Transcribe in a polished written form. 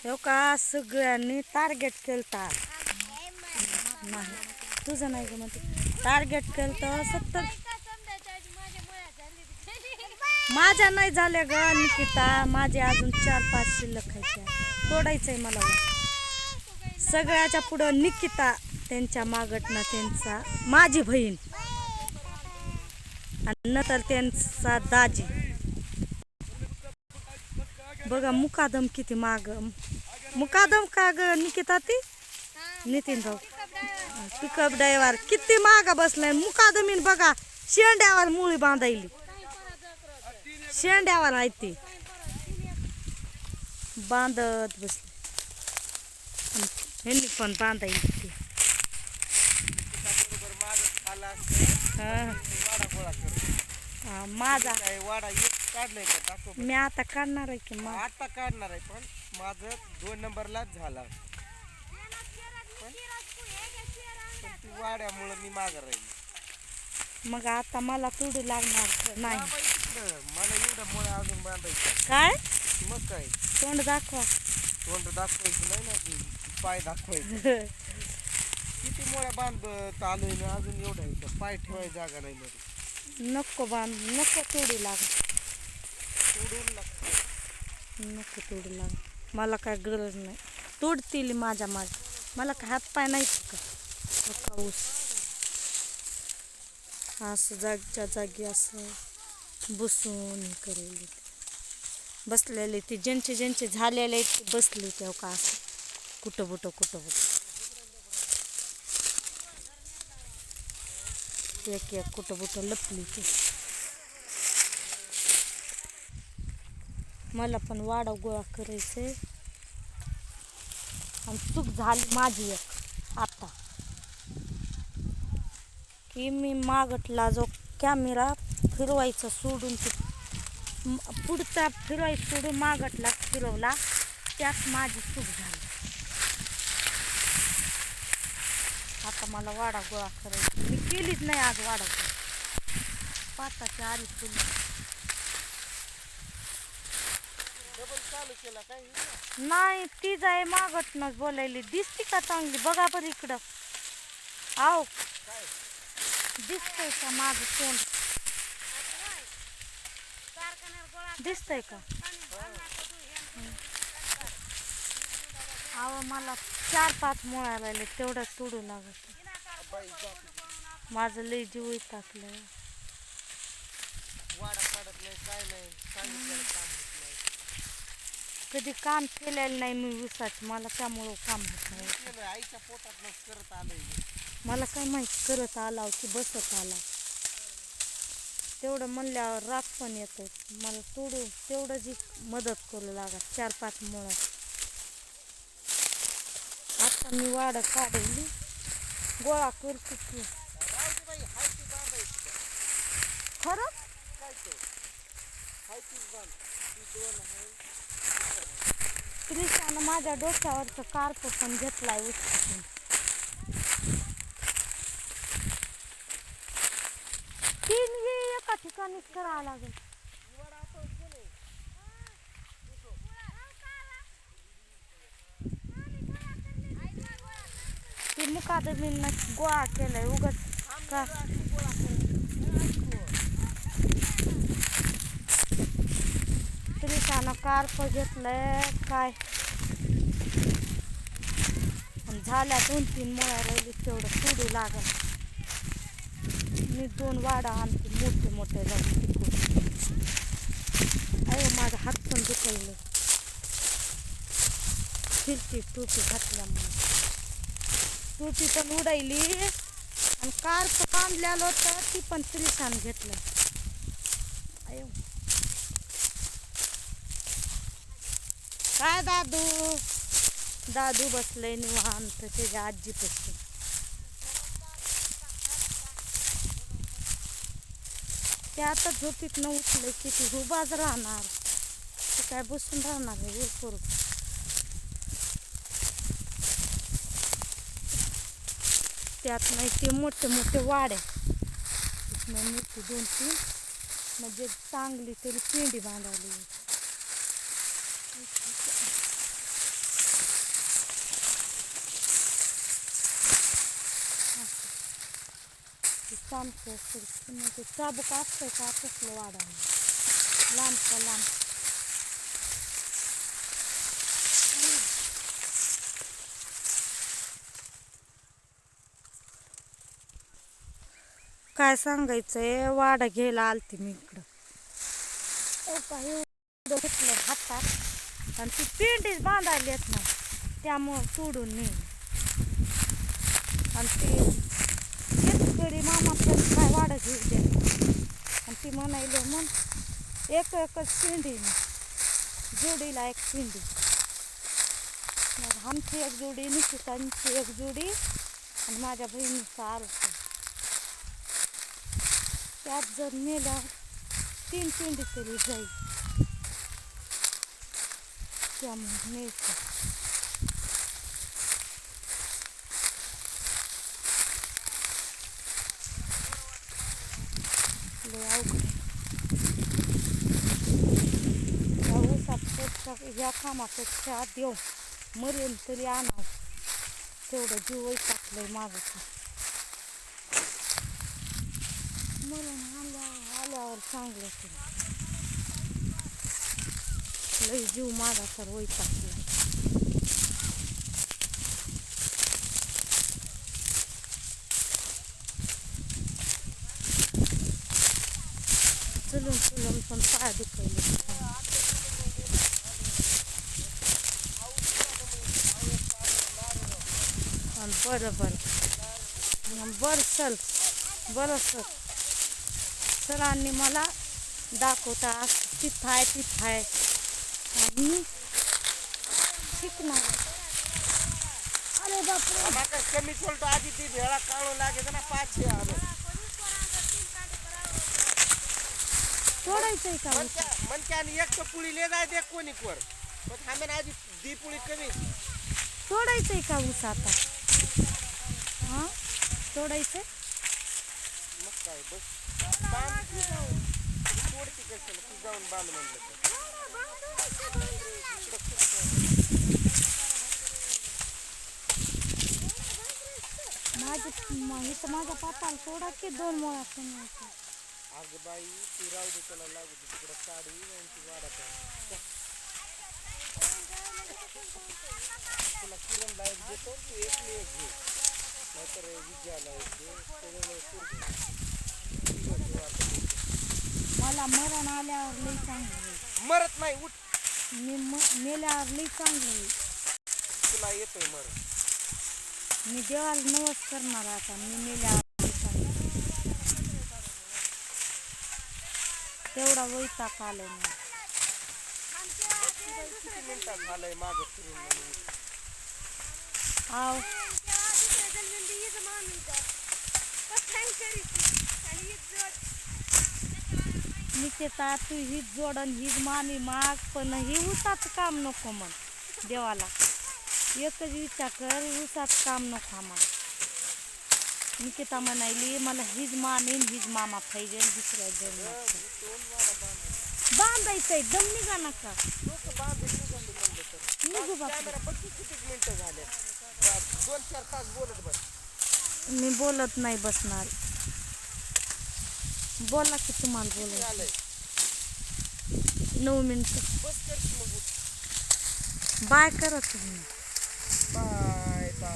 हो का सगळ्यांनी टार्गेट केलता नाही तुझं नाही का म्हणते टार्गेट केलं 70 माझ्या नाही झाल्या ग निकिता माझे अजून 4-5 शिल्लक आहेत तोडायचंय मला सगळ्याच्या पुढं निकिता त्यांच्या मागटनं त्यांचा माझी बहीण आणि नंतर त्यांचा दाजी बघा मुकादम किती माग मुकादम का ग निकिता ती नितीन भाऊ पिकअप ड्रायव्हर किती मागा बसलाय मुकादमीन बघा शेंड्यावर मुळी बांधायली शेंड्यावर आहे ती बांधत बसली ह्यांनी पण बांधायली ती माझा वाडा एक काढलाय का दाखव मी आता काढणार आहे की आता काढणार आहे पण माझं 2 नंबरलाच झाला पण ती वाड्यामुळे मी मागं राहील मग आता मला तोडू लागणार नाही मला एवढं मुळे अजून बांधायचं काय मग काय तोंड दाखवा तोंड दाखवायचं नाही ना पाय दाखवायचं किती मुळे बांधत आलोय ना अजून एवढं आहे पाय ठेवायची जागा नाही मध्ये नको बांध नको तोडू लाग तोडून लागतं नको तोडू लाग मला काय गरज नाही तोडतील माझ्या मला काय हात पाय नाही का ऊस असं जागच्या जागी असं बसून करेल बसलेले ते ज्यांचे झालेले ते बसले तेव्हा का असं कुठं बुटं एक कुठं बुटं लपली ती मला पण वाडा गोळा करायचंय आणि चूक झाली माझी एक आता की मी मागटला जो कॅमेरा फिरवायचा सोडून पुढचा फिरवायचा सोडून मागटला फिरवला त्यात माझी चूक झाली आता मला वाडा गोळा करायचा मी केलीच नाही आज वाडा गोळा पाताच्या आरी फुल नाही ती जाय मागटनच बोलायली दिसती का चांगली बघा बरं इकडं आहो दिसतंय का माझं तोंड दिसतंय का अहो मला 4-5 मुळा राहिले तेवढं तोडू लागत माझं लय जीव टाकलं कधी काम केलेलं नाही मी ऊसाचं मला त्यामुळं काम होत नाही आईच्या पोटात करत आलंय मला काय माहिती करत आला की बसत आला तेवढं म्हणल्यावर राग पण येतं मला तोडून तेवढं जी मदत करू लागत 4-5 मुळा आता मी वाडा काढली गोळा करतो की खरं त्रिशानं माझ्या डोक्यावरचं कार्प पण घेतलाय उचलून तीन एका ठिकाणीच करावं लागेल ती मुकादमीनं गोळा केलाय उगत का त्रिशानं कार्प घेतलंय काय झाल्या 2-3 मुळा राहिली तेवढं तोडू लागल मी 2 वाडा आणते मोठे जाऊन तिकडून अरे माझा हात पण दुखवलं फिरती टोपी घातल्यामुळे टोपी पण उडायली आणि कार्प बांधलेलं होतं ती पण त्रिशानं घेतलं अयो काय दादू बसलंय निवांत त्याच्या आजीपासून ते आता झोपीत न उठलंय की ती उभाच राहणार ते काय बसून राहणार आहे करू त्यात नाही ते मोठे वाड्या मोठी 2-3 म्हणजे चांगली तरी पेंडी बांधावली चामचं असतं म्हणजे चाबूक असतंय का तसलं वाढा लांब का लांब. काय सांगायचंय, वाडा घ्यायला आलती मी इकडं. घेतलं हातात आणि ती पेंडीच बांधायला येत नाही त्यामुळं सोडून नेली. आणि ते शेतकरी मामा काय वाडा घेऊ दे आणि ती म्हणायला मग एकच पेंडी जोडीला एक पेंडी. मग आमची एक जोडी, निकितांची एक जोडी आणि माझ्या बहिणीचा अर्थ. त्यात जर नेल्यावर 3 पेंडी तरी जाईल त्यामुळे न्यायचं. लय अवघड आहे. या ऊसापेक्षा या कामापेक्षा देव मरेल तरी आणावं तेवढं जीव टाकलंय माझं. मरण आल्यावर चांगलं लय जीव माझा तर टाकलाय. चलून पण पाय दुखायले. बरं चल बरं सरांनी मला दाखवता तिथं आहे आणि शिकणार. अरे बापरे कमी चलतो आधी ती भेळा काढून लागे ना 5 सोडायचंय का म्हणते आणि एक तर पुळी ले जाय दे कोणी कोर पण थांबे आधी दी पुळी कमी सोडायचंय का ऊस आता. हा सोडायचंय मग काय बस बांध सोडती कशाला तू जाऊन बांध म्हणलं माझ्या पापाला सोडा की 2 मुळा. अगं बाई ती राहू दे त्याला लागू दे तिकडं साडी आणि ती वाडा तुला किरण लाईट देतो तू एक घे नाहीतर विजयाला मला मरण आल्यावर लई चांगलं मरत नाही उठ मी मेल्यावर लई चांगलं तुला येतोय मरण. मी देवाला नवस करणार आता मी मेल्यावर तेवढा वैताग आलाय मला. किती मिनिटात झालंय मागं फिरून आव निकिता तू हीच जोडन हीच मामी माग पण ही ऊसाचं काम नको म्हण देवाला. एकच विचार कर ऊसाचं काम नको आम्हाला. निकिता म्हणायली मला हीच मामी हीच मामा पाहिजे दुसऱ्या जण बांधायचंय दम निघा नका निघू बापा. मिनिटं झाले 2-4 तास बोलत बस. मी बोलत नाही बसणार. बोला की तुम्हाला बोलायचं 9 मिनिटं. बस कर मग बाय करा तुम्ही.